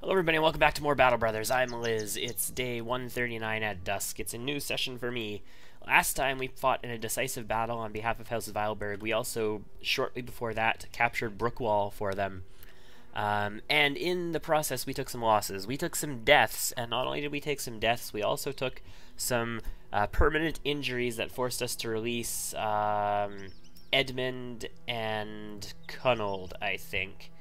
Hello everybody and welcome back to more Battle Brothers. I'm Liz. It's day 139 at dusk. It's a new session for me. Last time we fought in a decisive battle on behalf of House of Weilberg. We also, shortly before that, captured Brookwall for them. And in the process we took some losses. We took some deaths, and not only did we take some deaths, we also took some permanent injuries that forced us to release Edmund and Cunnold, I think.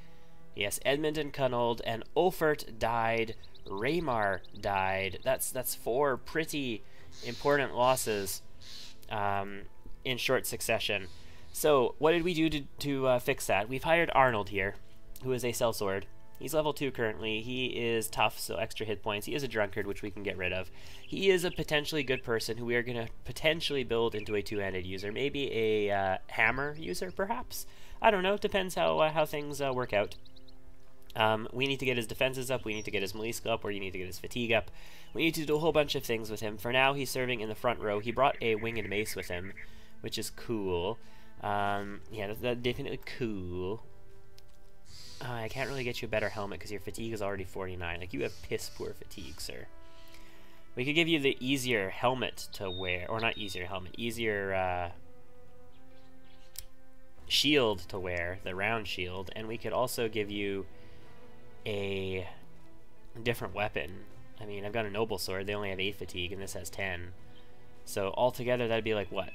Yes, Edmund and Cunnold, and Ulfert died, Raymar died. That's four pretty important losses in short succession. So, what did we do to fix that? We've hired Arnold here, who is a sellsword. He's level 2 currently. He is tough, so extra hit points. He is a drunkard, which we can get rid of. He is a potentially good person who we are going to potentially build into a two-handed user. Maybe a hammer user, perhaps? I don't know. It depends how things work out. We need to get his defenses up, we need to get his melee skill up, or you need to get his fatigue up. We need to do a whole bunch of things with him. For now, he's serving in the front row. He brought a winged mace with him, which is cool. Yeah, that's definitely cool. I can't really get you a better helmet because your fatigue is already 49. Like, you have piss poor fatigue, sir. We could give you the easier helmet to wear, or not easier helmet, easier shield to wear, the round shield, and we could also give you a different weapon. I mean, I've got a noble sword. They only have 8 fatigue, and this has 10. So altogether, that'd be like, what?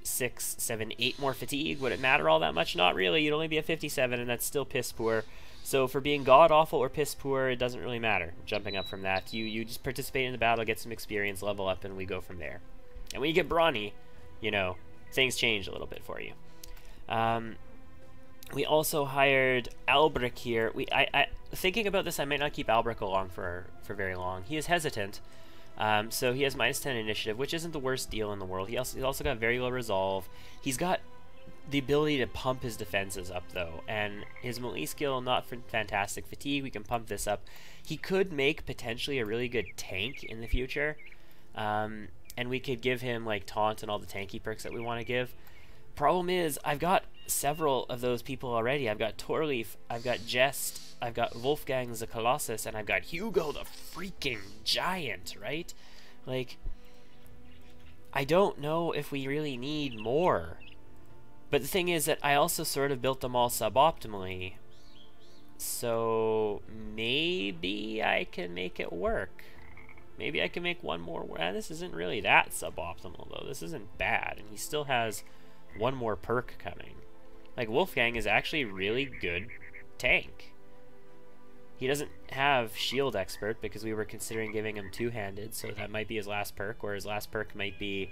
6, 7, 8 more fatigue? Would it matter all that much? Not really. You'd only be at 57, and that's still piss poor. So for being god-awful or piss poor, it doesn't really matter. Jumping up from that. You just participate in the battle, get some experience, level up, and we go from there. And when you get brawny, you know, things change a little bit for you. We also hired Albrecht here. Thinking about this, I might not keep Albrecht along for very long. He is hesitant, so he has -10 initiative, which isn't the worst deal in the world. He's also got very low resolve. He's got the ability to pump his defenses up, though, and his melee skill, not for fantastic fatigue. We can pump this up. He could make potentially a really good tank in the future, and we could give him like taunt and all the tanky perks that we want to give. Problem is, I've got several of those people already. I've got Torleif, I've got Jest, I've got Wolfgang the Colossus, and I've got Hugo the freaking Giant, right? Like, I don't know if we really need more. But the thing is that I also sort of built them all suboptimally. So maybe I can make it work. Maybe I can make one more. This isn't really that suboptimal, though. This isn't bad, and he still has one more perk coming. Like, Wolfgang is actually really good tank. He doesn't have shield expert because we were considering giving him two-handed, so that might be his last perk, or his last perk might be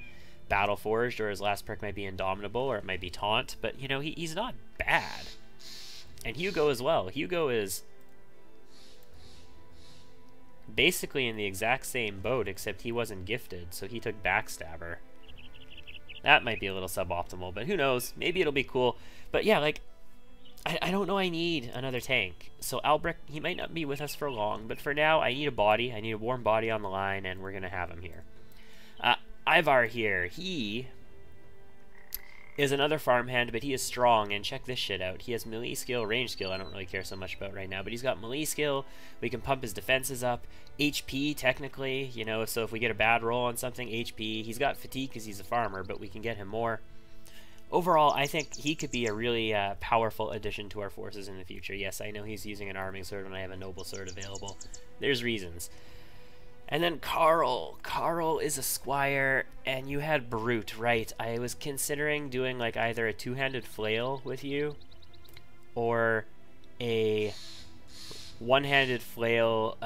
battle forged, or his last perk might be indomitable, or it might be taunt, but you know, he's not bad. And Hugo as well. Hugo is basically in the exact same boat, except he wasn't gifted, so he took backstabber. That might be a little suboptimal, but who knows? Maybe it'll be cool. But yeah, like, I don't know I need another tank. So Albrecht, he might not be with us for long, but for now, I need a body. I need a warm body on the line, and we're going to have him here. Ivar here, he is another farmhand, but he is strong, and check this shit out. He has melee skill, range skill, I don't really care so much about right now, but he's got melee skill, we can pump his defenses up, HP, technically, you know, so if we get a bad roll on something, HP, he's got fatigue because he's a farmer, but we can get him more. Overall, I think he could be a really powerful addition to our forces in the future. Yes, I know he's using an arming sword when I have a noble sword available. There's reasons. And then Carl. Carl is a squire, and you had Brute, right? I was considering doing like either a two-handed flail with you, or a one-handed flail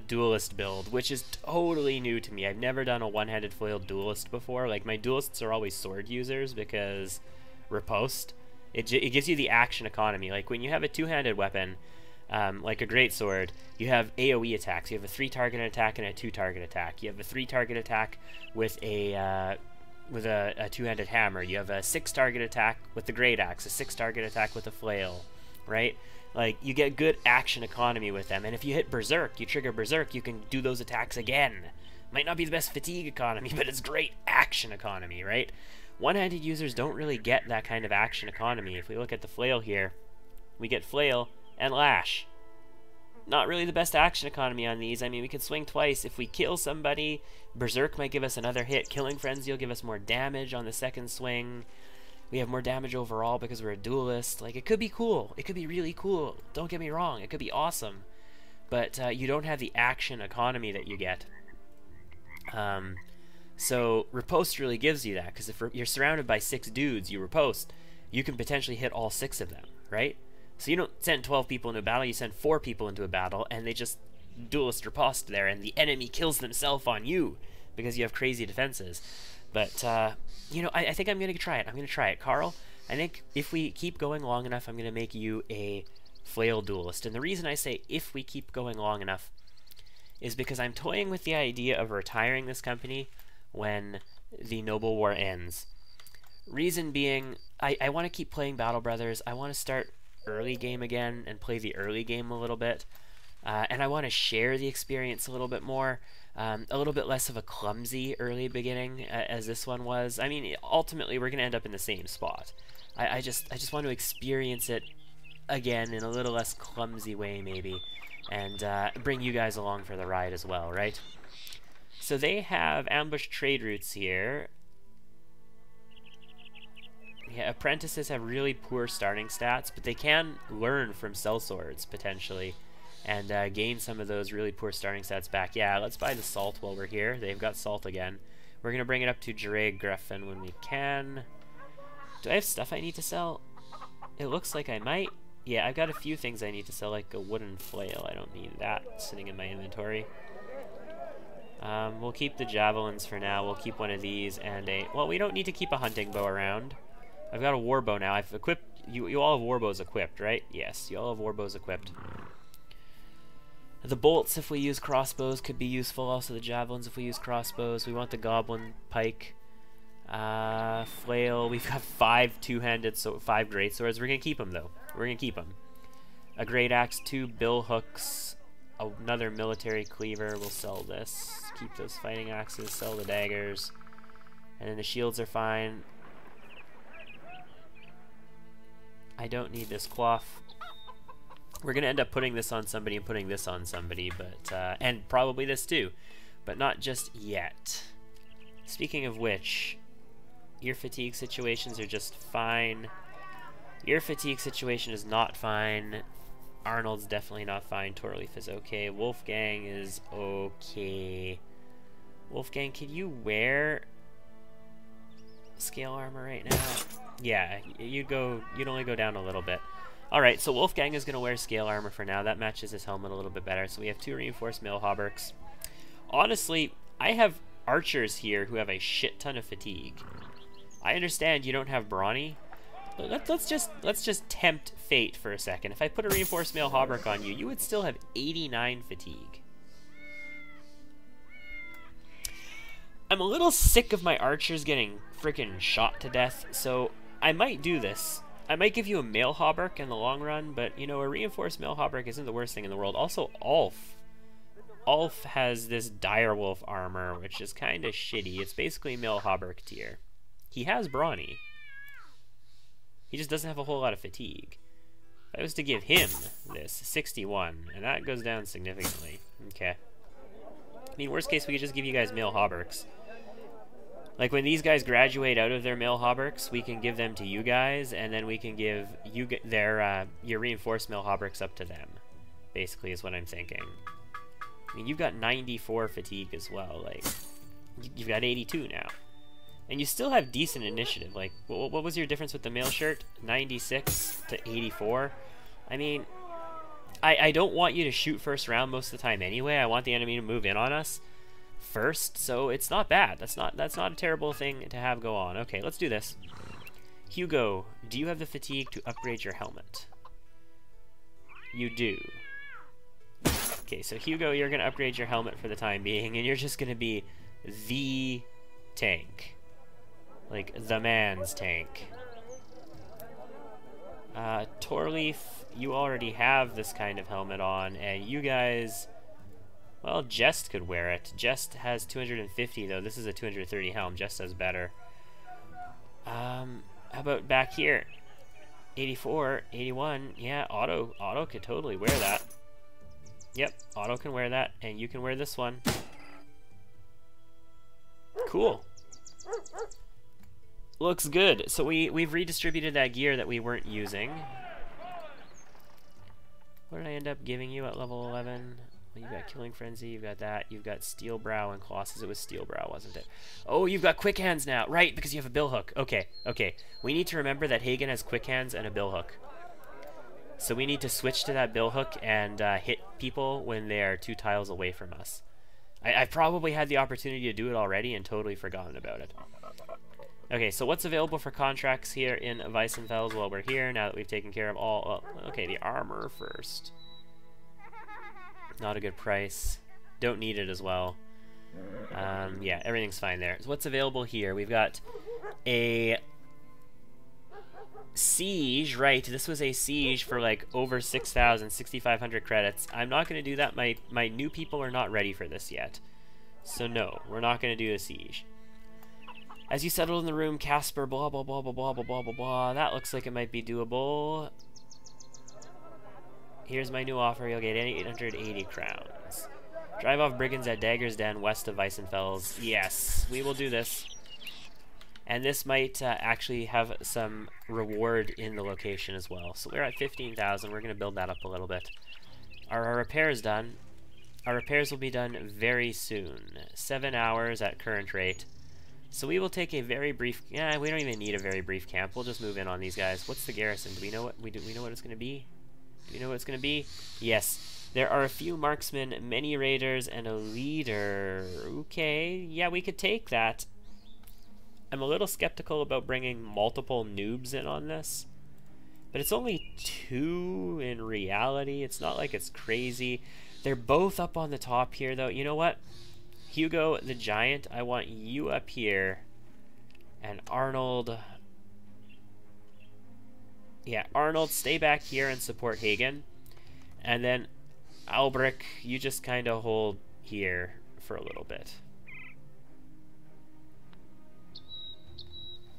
duelist build, which is totally new to me. I've never done a one-handed flail duelist before. Like, my duelists are always sword users because riposte. It gives you the action economy. Like, when you have a two-handed weapon, like a greatsword, you have AoE attacks. You have a 3-target attack and a 2-target attack. You have a 3-target attack with a two-handed hammer. You have a 6-target attack with the great axe, a 6-target attack with a flail, right? Like, you get good action economy with them. And if you hit Berserk, you trigger Berserk, you can do those attacks again. Might not be the best fatigue economy, but it's great action economy, right? One-handed users don't really get that kind of action economy. If we look at the flail here, we get flail and lash. not really the best action economy on these. I mean, we can swing twice. If we kill somebody, Berserk might give us another hit. Killing Frenzy will give us more damage on the second swing. We have more damage overall because we're a duelist. Like, it could be cool. It could be really cool. Don't get me wrong. It could be awesome. But you don't have the action economy that you get. So riposte really gives you that, because if you're surrounded by 6 dudes, you riposte, you can potentially hit all 6 of them, right? So you don't send 12 people into a battle, you send 4 people into a battle, and they just duelist riposte there, and the enemy kills themselves on you because you have crazy defenses. But, you know, I think I'm going to try it. I'm going to try it. Carl, I think if we keep going long enough, I'm going to make you a flail duelist. And the reason I say if we keep going long enough is because I'm toying with the idea of retiring this company when the Noble War ends. Reason being, I want to keep playing Battle Brothers. I want to start early game again and play the early game a little bit. And I want to share the experience a little bit more. A little bit less of a clumsy early beginning as this one was. I mean, ultimately, we're going to end up in the same spot. I just want to experience it again in a little less clumsy way, maybe. And bring you guys along for the ride as well, right? So they have ambush trade routes here. Yeah, apprentices have really poor starting stats, but they can learn from sellswords, potentially, and gain some of those really poor starting stats back. Yeah, let's buy the salt while we're here. They've got salt again. We're going to bring it up to Jure Griffin when we can. Do I have stuff I need to sell? It looks like I might. Yeah, I've got a few things I need to sell, like a wooden flail. I don't need that sitting in my inventory. We'll keep the javelins for now. We'll keep one of these and a... Well, we don't need to keep a hunting bow around. I've got a war bow now. I've equipped... You all have war bows equipped, right? Yes, you all have war bows equipped. The bolts, if we use crossbows, could be useful. Also the javelins, if we use crossbows. We want the goblin pike. Flail. We've got 5 two-handed, so 5 great swords. We're gonna keep them though. We're gonna keep them. A great axe, 2 bill hooks, another military cleaver. We'll sell this. Keep those fighting axes. Sell the daggers, and then the shields are fine. I don't need this cloth. We're gonna end up putting this on somebody and putting this on somebody, but and probably this too, but not just yet. Speaking of which, your fatigue situations are just fine. Your fatigue situation is not fine. Arnold's definitely not fine. Torleaf is okay. Wolfgang is okay. Wolfgang, can you wear scale armor right now? Yeah, you'd only go down a little bit. Alright, so Wolfgang is going to wear scale armor for now. That matches his helmet a little bit better. So we have 2 reinforced mail hauberks. Honestly, I have archers here who have a shit ton of fatigue. I understand you don't have brawny, but let's just tempt fate for a second. If I put a reinforced mail hauberk on you, you would still have 89 fatigue. I'm a little sick of my archers getting freaking shot to death, so I might do this. I might give you a mail hauberk in the long run, but you know, a reinforced mail hauberk isn't the worst thing in the world. Also, Ulf. Ulf has this direwolf armor, which is kind of shitty. It's basically mail hauberk tier. He has brawny. He just doesn't have a whole lot of fatigue. If I was to give him this, 61, and that goes down significantly. Okay. I mean, worst case, we could just give you guys mail hauberks. Like, when these guys graduate out of their mail hauberks, we can give them to you guys, and then we can give you your reinforced mail hauberks up to them, basically, is what I'm thinking. I mean, you've got 94 fatigue as well. Like, you've got 82 now. And you still have decent initiative. Like, what was your difference with the mail shirt? 96 to 84? I mean, I don't want you to shoot first round most of the time anyway. I want the enemy to move in on us first, so it's not bad. That's not a terrible thing to have go on. Okay, let's do this. Hugo, do you have the fatigue to upgrade your helmet? You do. Okay, so Hugo, you're going to upgrade your helmet for the time being, and you're just going to be the tank. Like, the man's tank. Torleaf, you already have this kind of helmet on, and you guys... Well, Jest could wear it. Jest has 250, though. This is a 230 helm. Jest does better. How about back here? 84, 81. Yeah, Otto could totally wear that. Yep, Otto can wear that, and you can wear this one. Cool. Looks good. So we've redistributed that gear that we weren't using. What did I end up giving you at level 11? Well, you've got Killing Frenzy, you've got that, you've got Steel Brow and Colossus. It was Steel Brow, wasn't it? Oh, you've got Quick Hands now. Right, because you have a Bill Hook. Okay, okay. We need to remember that Hagen has Quick Hands and a Bill Hook. So we need to switch to that Bill Hook and hit people when they are 2 tiles away from us. I've probably had the opportunity to do it already and totally forgotten about it. Okay, so what's available for contracts here in Weissenfels while we're here, now that we've taken care of all... Oh, okay, the armor first. Not a good price. Don't need it as well. Yeah, everything's fine there. So what's available here? We've got a siege, right? This was a siege for like over 6,000, 6,500 credits. I'm not going to do that. My new people are not ready for this yet. So no, we're not going to do a siege. As you settle in the room, Casper, blah, blah, blah, blah, blah, blah, blah, blah, blah. That looks like it might be doable. Here's my new offer. You'll get 880 crowns. Drive off brigands at Dagger's Den west of Weissenfels. Yes, we will do this. And this might actually have some reward in the location as well. So we're at 15,000. We're going to build that up a little bit. Are our repairs done? Our repairs will be done very soon. 7 hours at current rate. So we will take a very brief... Yeah, we don't even need a very brief camp. We'll just move in on these guys. What's the garrison? Do we know what we know what it's going to be? Do we know what it's going to be? Yes. There are a few marksmen, many raiders, and a leader. Okay, yeah, we could take that. I'm a little skeptical about bringing multiple noobs in on this. But it's only 2 in reality. It's not like it's crazy. They're both up on the top here, though. You know what? Hugo the Giant, I want you up here. And Arnold... Yeah, Arnold, stay back here and support Hagen. And then Albric, you just kind of hold here for a little bit.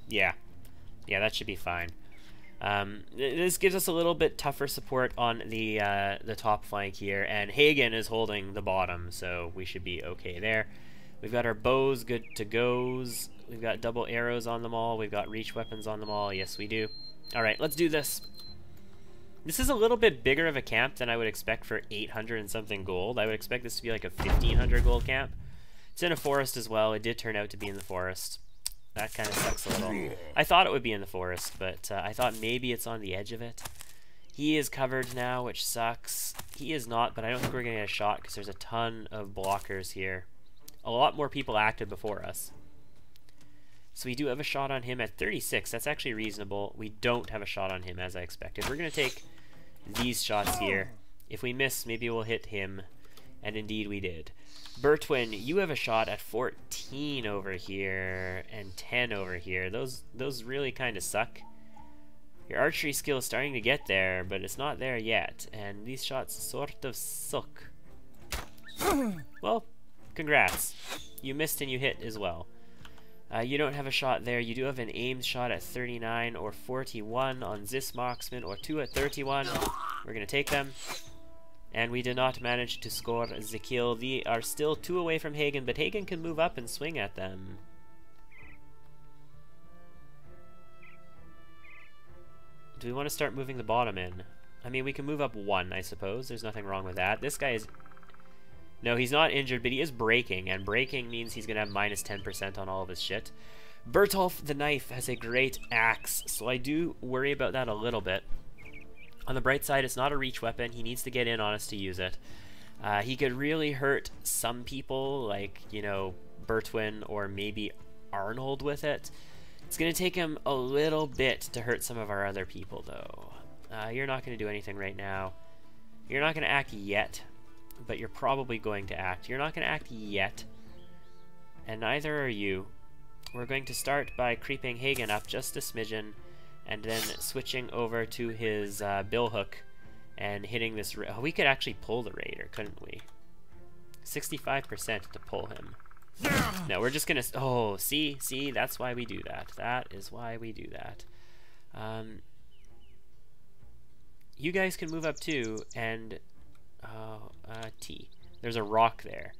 Yeah. Yeah, that should be fine. This gives us a little bit tougher support on the top flank here, and Hagen is holding the bottom, so we should be okay there. We've got our bows good to goes. We've got double arrows on them all. We've got reach weapons on them all. Yes, we do. Alright, let's do this. This is a little bit bigger of a camp than I would expect for 800 and something gold. I would expect this to be like a 1,500 gold camp. It's in a forest as well. It did turn out to be in the forest. That kind of sucks a little. I thought it would be in the forest, but I thought maybe it's on the edge of it. He is covered now, which sucks. He is not, but I don't think we're going to get a shot because there's a ton of blockers here. A lot more people acted before us. So we do have a shot on him at 36. That's actually reasonable. We don't have a shot on him as I expected. We're going to take these shots here. If we miss, maybe we'll hit him. And indeed we did. Bertwin, you have a shot at 14 over here and 10 over here. Those really kind of suck. Your archery skill is starting to get there, but it's not there yet. And these shots sort of suck. Well, congrats. You missed and you hit as well. You don't have a shot there. You do have an aimed shot at 39 or 41 on this marksman, or 2 at 31. We're going to take them. And we did not manage to score the kill. They are still 2 away from Hagen, but Hagen can move up and swing at them. Do we want to start moving the bottom in? I mean, we can move up 1, I suppose. There's nothing wrong with that. This guy is... No, he's not injured, but he is breaking, and breaking means he's going to have minus 10% on all of his shit. Bertolf the Knife has a great axe, so I do worry about that a little bit. On the bright side, it's not a reach weapon. He needs to get in on us to use it. He could really hurt some people, like, you know, Bertwin or maybe Arnold with it. It's going to take him a little bit to hurt some of our other people, though. You're not going to do anything right now. You're not going to act yet, but you're probably going to act. You're not going to act yet, and neither are you. We're going to start by creeping Hagen up just a smidgen, and then switching over to his bill hook and hitting this. Oh, we could actually pull the raider, couldn't we? 65% to pull him. No, we're just gonna... Oh, see, that's why we do that. That is why we do that. You guys can move up too, and T. There's a rock there.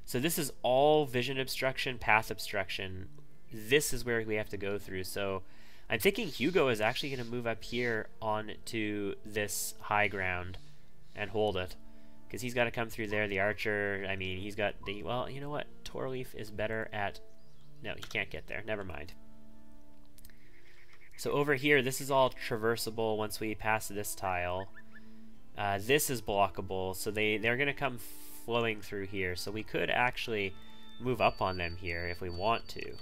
So this is all vision obstruction, path obstruction. This is where we have to go through. So I'm thinking Hugo is actually going to move up here onto this high ground and hold it. Because he's got to come through there. The archer, I mean, he's got the... Well, you know what? Torleaf is better at... No, he can't get there. Never mind. So over here, this is all traversable once we pass this tile. This is blockable, so they're going to come flowing through here. So we could actually move up on them here if we want to.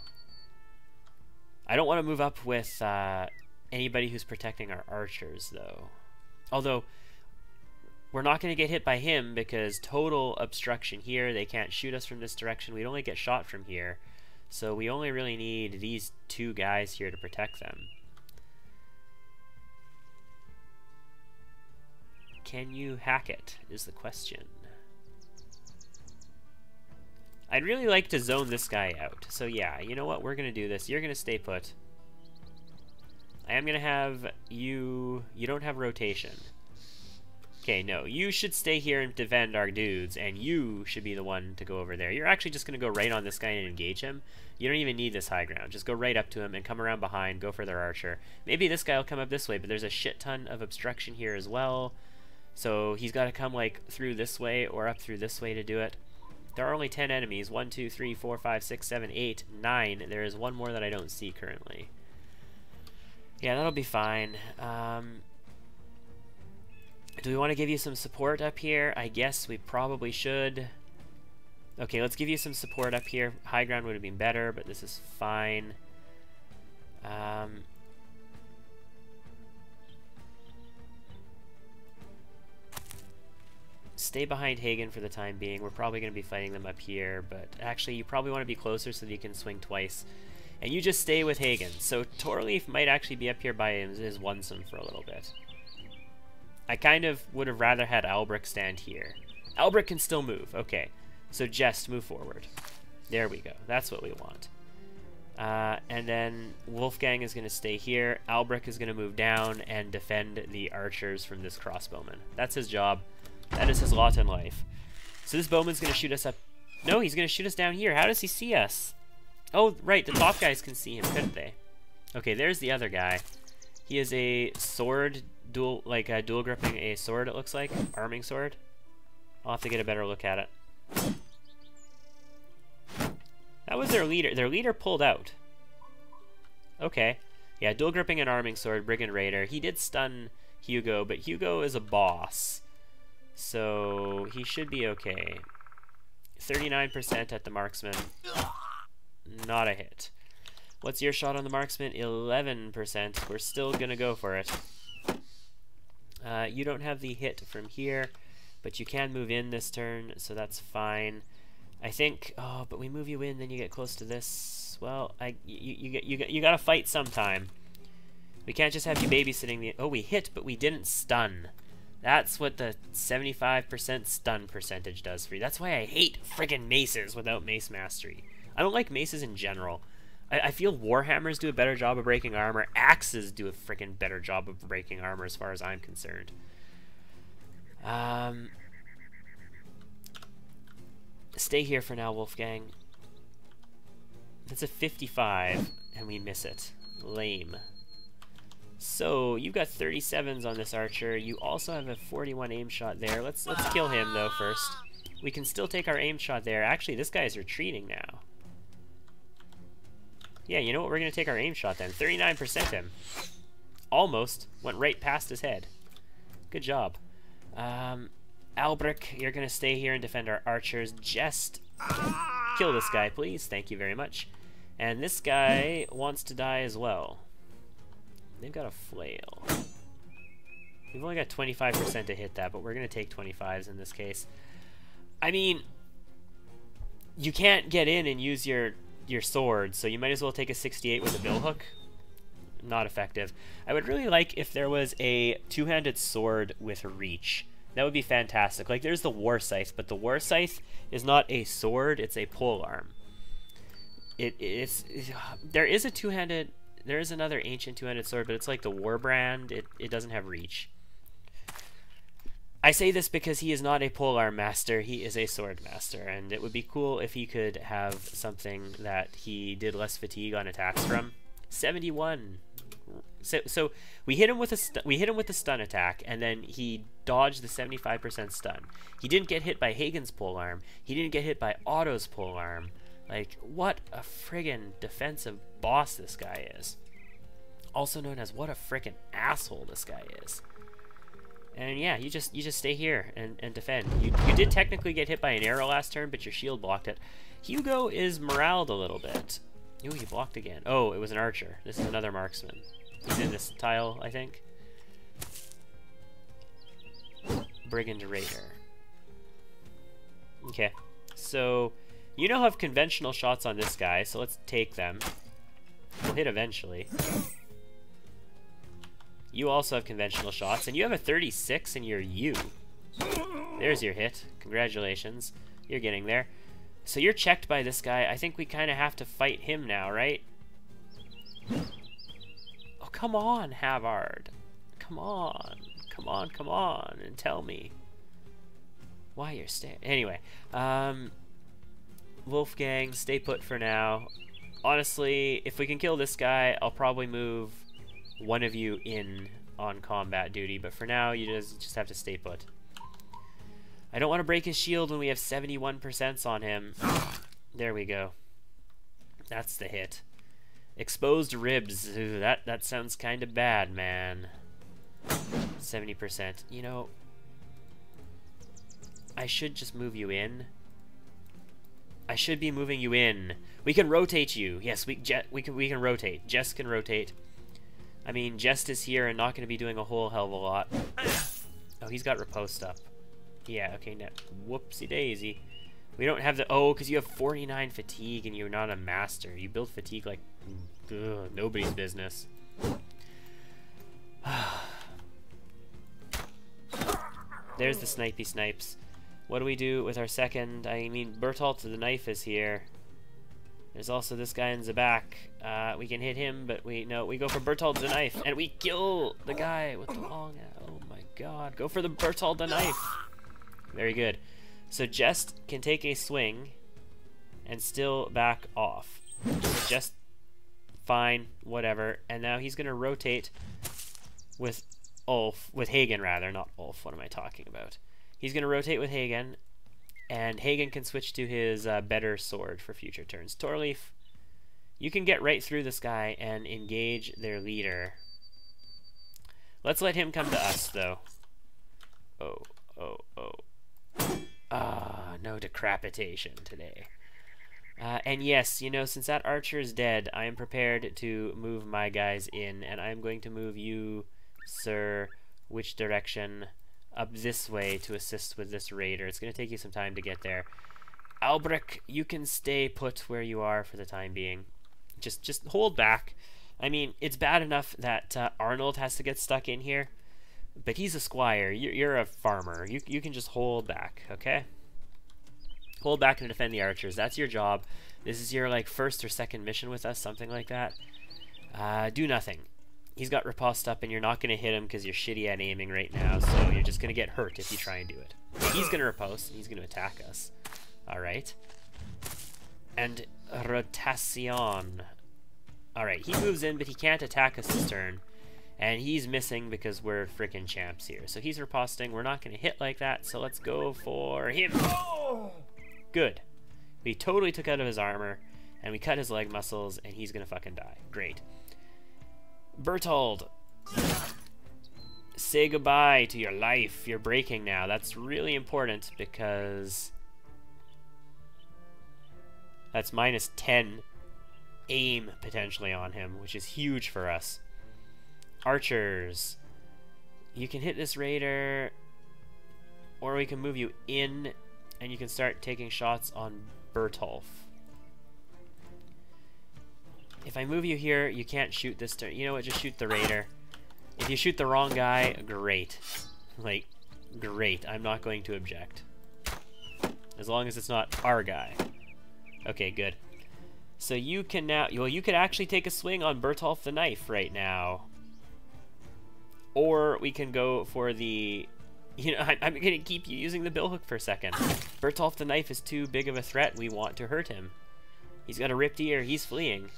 I don't want to move up with anybody who's protecting our archers, though. Although, we're not going to get hit by him because total obstruction here. They can't shoot us from this direction. We'd only get shot from here. So we only really need these two guys here to protect them. Can you hack it, is the question. I'd really like to zone this guy out. So yeah, you know what? We're going to do this. You're going to stay put. I am going to have you... You don't have rotation. Okay, no. You should stay here and defend our dudes, and you should be the one to go over there. You're actually just going to go right on this guy and engage him. You don't even need this high ground. Just go right up to him and come around behind. Go for their archer. Maybe this guy will come up this way, but there's a shit ton of obstruction here as well. So he's got to come like through this way or up through this way to do it. There are only 10 enemies. 1, 2, 3, 4, 5, 6, 7, 8, 9. There is one more that I don't see currently. Yeah, that'll be fine. Do we want to give you some support up here? I guess we probably should. Okay, let's give you some support up here. High ground would have been better, but this is fine. Stay behind Hagen for the time being. We're probably going to be fighting them up here, but actually you probably want to be closer so that you can swing twice. And you just stay with Hagen. So Torleaf might actually be up here by his Onsen for a little bit. I kind of would have rather had Albrecht stand here. Albrecht can still move. Okay. So just move forward. There we go. That's what we want. And then Wolfgang is going to stay here. Albrecht is going to move down and defend the archers from this crossbowman. That's his job. That is his lot in life. So this bowman's going to shoot us up. No, he's going to shoot us down here. How does he see us? Oh, right. The top guys can see him, couldn't they? Okay, there's the other guy. He is a sword, dual gripping a sword, it looks like. Arming sword. I'll have to get a better look at it. That was their leader. Their leader pulled out. Okay. Yeah, dual gripping an arming sword, Brigand Raider. He did stun Hugo, but Hugo is a boss. So he should be okay. 39% at the marksman. Not a hit. What's your shot on the marksman? 11%. We're still gonna go for it. You don't have the hit from here, but you can move in this turn, so that's fine. I think. Oh, but we move you in, then you get close to this. Well, you gotta fight sometime. We can't just have you babysitting the. Oh, we hit, but we didn't stun. That's what the 75% stun percentage does for you. That's why I hate friggin' maces without mace mastery. I don't like maces in general. I feel warhammers do a better job of breaking armor. Axes do a friggin' better job of breaking armor as far as I'm concerned. Stay here for now, Wolfgang. That's a 55, and we miss it. Lame. So, you've got 37s on this archer. You also have a 41 aim shot there. Let's kill him, though, first. We can still take our aim shot there. Actually, this guy's retreating now. Yeah, you know what? We're going to take our aim shot then. 39% him. Almost. Went right past his head. Good job. Albrecht, you're going to stay here and defend our archers. Just kill this guy, please. Thank you very much. And this guy wants to die as well. They've got a flail. We've only got 25% to hit that, but we're going to take 25s in this case. I mean, you can't get in and use your sword, so you might as well take a 68 with a billhook. Not effective. I would really like if there was a two-handed sword with reach. That would be fantastic. Like, there's the war scythe, but the war scythe is not a sword, it's a polearm. There is a two-handed... There is another ancient two-handed sword, but it's like the war brand. It doesn't have reach. I say this because he is not a polearm master, he is a sword master, and it would be cool if he could have something that he did less fatigue on attacks from. 71. So we hit him with a stun attack, and then he dodged the 75% stun. He didn't get hit by Hagen's polearm. He didn't get hit by Otto's polearm. Like, what a friggin' defensive boss this guy is. Also known as what a frickin' asshole this guy is. And yeah, you just stay here and defend. You did technically get hit by an arrow last turn, but your shield blocked it. Hugo is moraled a little bit. Ooh, he blocked again. Oh, it was an archer. This is another marksman. He's in this tile, I think. Brigand Raider. Okay, so you now have conventional shots on this guy, so let's take them. We'll hit eventually. You also have conventional shots, and you have a 36 and you're U. There's your hit. Congratulations. You're getting there. So you're checked by this guy. I think we kind of have to fight him now, right? Oh, come on, Havard. Come on. Come on, come on, and tell me why you're staying. Anyway, Wolfgang, stay put for now. Honestly, if we can kill this guy, I'll probably move one of you in on combat duty, but for now, you just have to stay put. I don't want to break his shield when we have 71% on him. There we go. That's the hit. Exposed ribs. Ooh, that sounds kind of bad, man. 70%. You know, I should just move you in. I should be moving you in. We can rotate you. Yes, we can rotate. Jess can rotate. I mean, Jest is here and not going to be doing a whole hell of a lot. Oh, he's got riposte up. Yeah, okay, now, whoopsie daisy. We don't have the, oh, because you have 49 fatigue and you're not a master. You build fatigue like, ugh, nobody's business. There's the snipey snipes. What do we do with our second? I mean, Bertolt the knife is here. There's also this guy in the back. We can hit him, but we go for Bertolt the knife, and we kill the guy with the long. Oh my God! Go for the Bertolt the knife. Very good. So Jest can take a swing, and still back off. So Jest, fine, whatever. And now he's gonna rotate with Ulf, with Hagen rather, not Ulf. What am I talking about? He's gonna rotate with Hagen. And Hagen can switch to his better sword for future turns. Torleif, you can get right through this guy and engage their leader. Let's let him come to us, though. Oh, oh, oh. Ah, no decapitation today. And yes, you know, since that archer is dead, I am prepared to move my guys in. And I'm going to move you, sir, which direction? Up this way to assist with this raider. It's going to take you some time to get there. Albrecht, you can stay put where you are for the time being. Just hold back. I mean, it's bad enough that Arnold has to get stuck in here, but he's a squire. You're a farmer. You can just hold back, okay? Hold back and defend the archers. That's your job. This is your like first or second mission with us, something like that. Do nothing. He's got riposte up, and you're not going to hit him because you're shitty at aiming right now, so you're just going to get hurt if you try and do it. He's going to riposte, and he's going to attack us. Alright. And rotation. Alright, he moves in, but he can't attack us this turn. And he's missing because we're freaking champs here. So he's riposting. We're not going to hit like that, so let's go for him. Good. We totally took out of his armor, and we cut his leg muscles, and he's going to fucking die. Great. Bertold, say goodbye to your life. You're breaking now. That's really important because that's minus 10 aim potentially on him, which is huge for us. Archers, you can hit this raider, or we can move you in and you can start taking shots on Bertolf. If I move you here, you can't shoot this turn. You know what? Just shoot the raider. If you shoot the wrong guy, great. Like, great. I'm not going to object. As long as it's not our guy. Okay, good. So you can now... Well, you could actually take a swing on Bertolf the knife right now. Or we can go for the You know, I'm gonna keep you using the billhook for a second. Bertolf the Knife is too big of a threat. We want to hurt him. He's got a ripped ear. He's fleeing.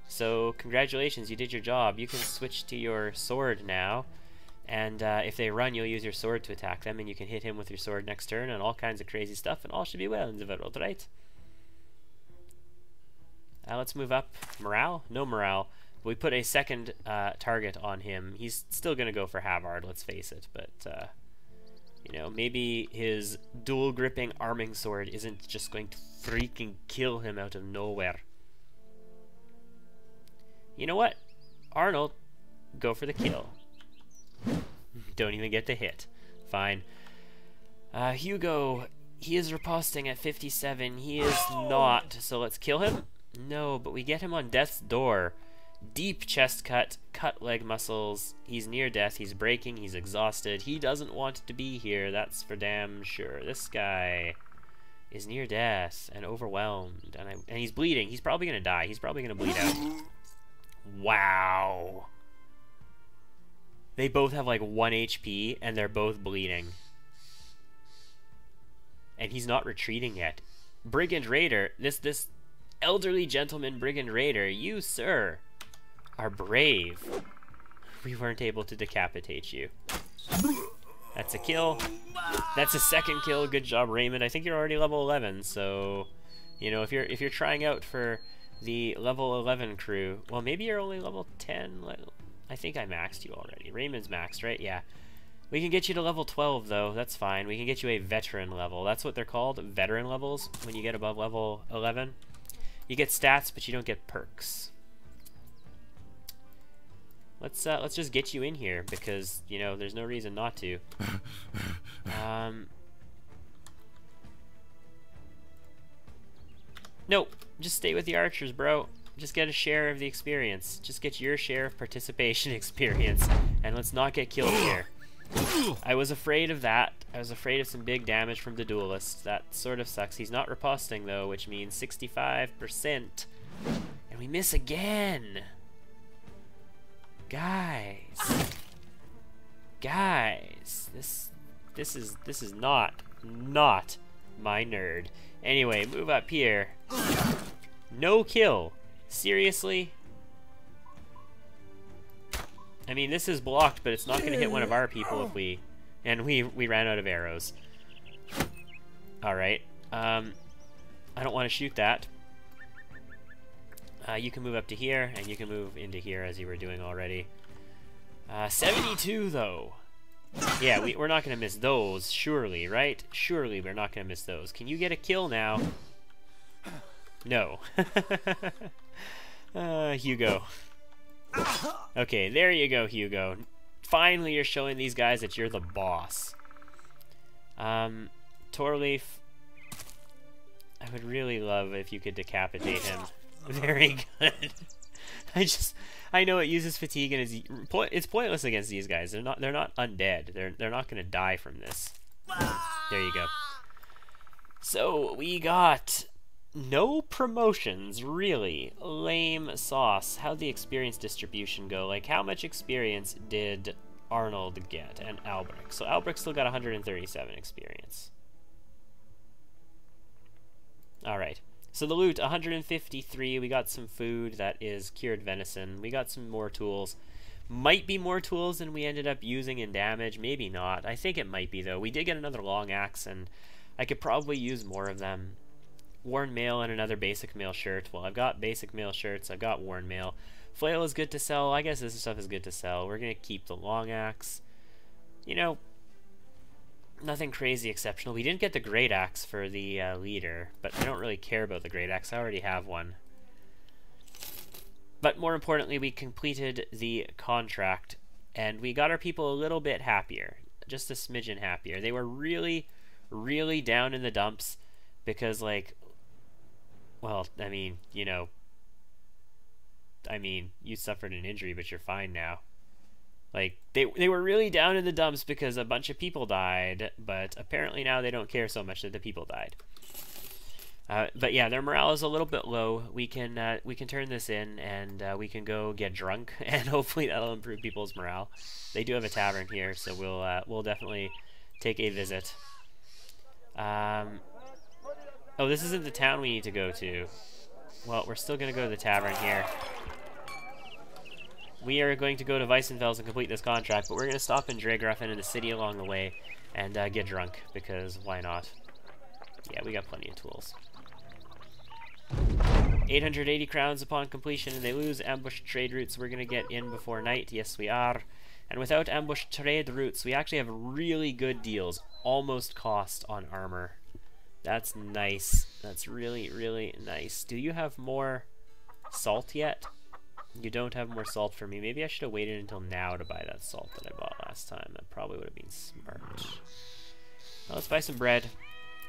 So, congratulations, you did your job. You can switch to your sword now. And if they run, you'll use your sword to attack them, and you can hit him with your sword next turn, and all kinds of crazy stuff, and all should be well in the world, right? Let's move up. Morale? No morale. We put a second target on him. He's still going to go for Havard, let's face it, but, you know, maybe his dual-gripping arming sword isn't just going to freaking kill him out of nowhere. You know what? Arnold, go for the kill. Don't even get to hit. Fine. Hugo, he is riposting at 57. He is not. So let's kill him? No, but we get him on death's door. Deep chest cut, cut leg muscles. He's near death. He's breaking. He's exhausted. He doesn't want to be here. That's for damn sure. This guy is near death and overwhelmed. And he's bleeding. He's probably going to die. He's probably going to bleed out. Wow. They both have like 1 HP and they're both bleeding. And he's not retreating yet. Brigand Raider, this elderly gentleman Brigand Raider, you, sir, are brave. We weren't able to decapitate you. That's a kill. That's a second kill. Good job, Raymond. I think you're already level 11, so you know, if you're trying out for the level 11 crew, well, maybe you're only level 10. I think I maxed you already. Raymond's maxed, right? Yeah. We can get you to level 12, though. That's fine. We can get you a veteran level. That's what they're called, veteran levels, when you get above level 11. You get stats, but you don't get perks. Let's just get you in here, because, you know, there's no reason not to. Nope. Just stay with the archers, bro. Just get a share of the experience. Just get your share of participation experience. And let's not get killed here. I was afraid of that. I was afraid of some big damage from the duelist. That sort of sucks. He's not riposting, though, which means 65%. And we miss again. Guys. Guys. This is not my nerd. Anyway, move up here. No kill. Seriously? I mean, this is blocked, but it's not going to hit one of our people if we... And we ran out of arrows. Alright. I don't want to shoot that. You can move up to here, and you can move into here as you were doing already. 72, though. Yeah, we're not going to miss those, surely, right? Surely we're not going to miss those. Can you get a kill now? No. Hugo. Okay, there you go, Hugo. Finally, you're showing these guys that you're the boss. Torleaf, I would really love if you could decapitate him. Very good. I know it uses fatigue and it's pointless against these guys. They're not undead. They're not going to die from this. There you go. So we got no promotions, really. Lame sauce. How'd the experience distribution go? Like, how much experience did Arnold get and Albrecht? So Albrecht still got 137 experience. Alright. So the loot, 153. We got some food that is cured venison. We got some more tools. Might be more tools than we ended up using in damage. Maybe not. I think it might be, though. We did get another long axe, and I could probably use more of them. Worn mail and another basic mail shirt. Well, I've got basic mail shirts. I've got worn mail. Flail is good to sell. I guess this stuff is good to sell. We're going to keep the long axe. You know, nothing crazy exceptional. We didn't get the great axe for the leader, but I don't really care about the great axe. I already have one. But more importantly, we completed the contract, and we got our people a little bit happier. Just a smidgen happier. They were really, really down in the dumps because, like, well, I mean, you know, you suffered an injury, but you're fine now. Like, they were really down in the dumps because a bunch of people died, but apparently now they don't care so much that the people died. But yeah, their morale is a little bit low. We can turn this in, and we can go get drunk, and hopefully that'll improve people's morale. They do have a tavern here, so we'll definitely take a visit. Oh, this isn't the town we need to go to. Well, we're still going to go to the tavern here. We are going to go to Weissenfels and complete this contract, but we're going to stop in Draegruffen in the city along the way and get drunk, because why not? Yeah, we got plenty of tools. 880 crowns upon completion, and they lose ambush trade routes. We're going to get in before night. Yes, we are. And without ambush trade routes, we actually have really good deals. Almost cost on armor. That's nice. That's really, really nice. Do you have more salt yet? You don't have more salt for me. Maybe I should have waited until now to buy that salt that I bought last time. That probably would have been smart. Well, let's buy some bread.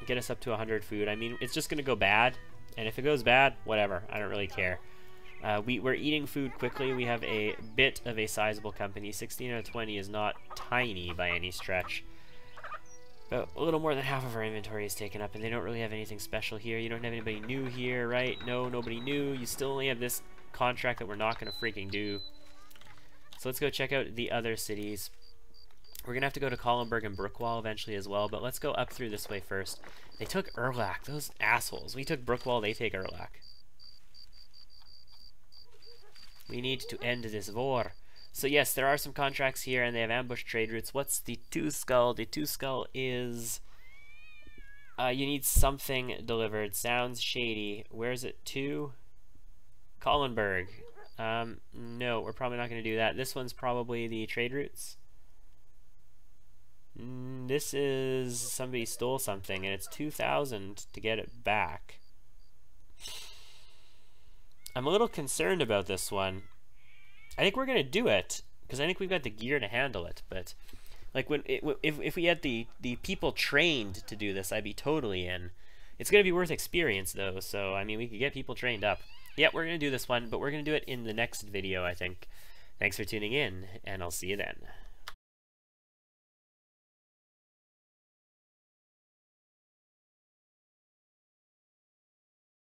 Get us up to 100 food. I mean, it's just going to go bad. And if it goes bad, whatever. I don't really care. We're eating food quickly. We have a bit of a sizable company. 16 out of 20 is not tiny by any stretch. But a little more than half of our inventory is taken up, and they don't really have anything special here. You don't have anybody new here, right? No, nobody new. You still only have this contract that we're not going to freaking do. So let's go check out the other cities. We're going to have to go to Collenberg and Brookwall eventually as well, but let's go up through this way first. They took Erlach, those assholes. We took Brookwall, they take Erlach. We need to end this war. So yes, there are some contracts here, and they have ambush trade routes. What's the two skull? The two skull is... you need something delivered. Sounds shady. Where is it to? Collenberg. No, we're probably not going to do that. This one's probably the trade routes. This is somebody stole something, and it's 2,000 to get it back. I'm a little concerned about this one. I think we're going to do it, because I think we've got the gear to handle it, but like if we had the people trained to do this, I'd be totally in. It's going to be worth experience, though, so, I mean, we could get people trained up. Yeah, we're going to do this one, but we're going to do it in the next video, I think. Thanks for tuning in, and I'll see you then.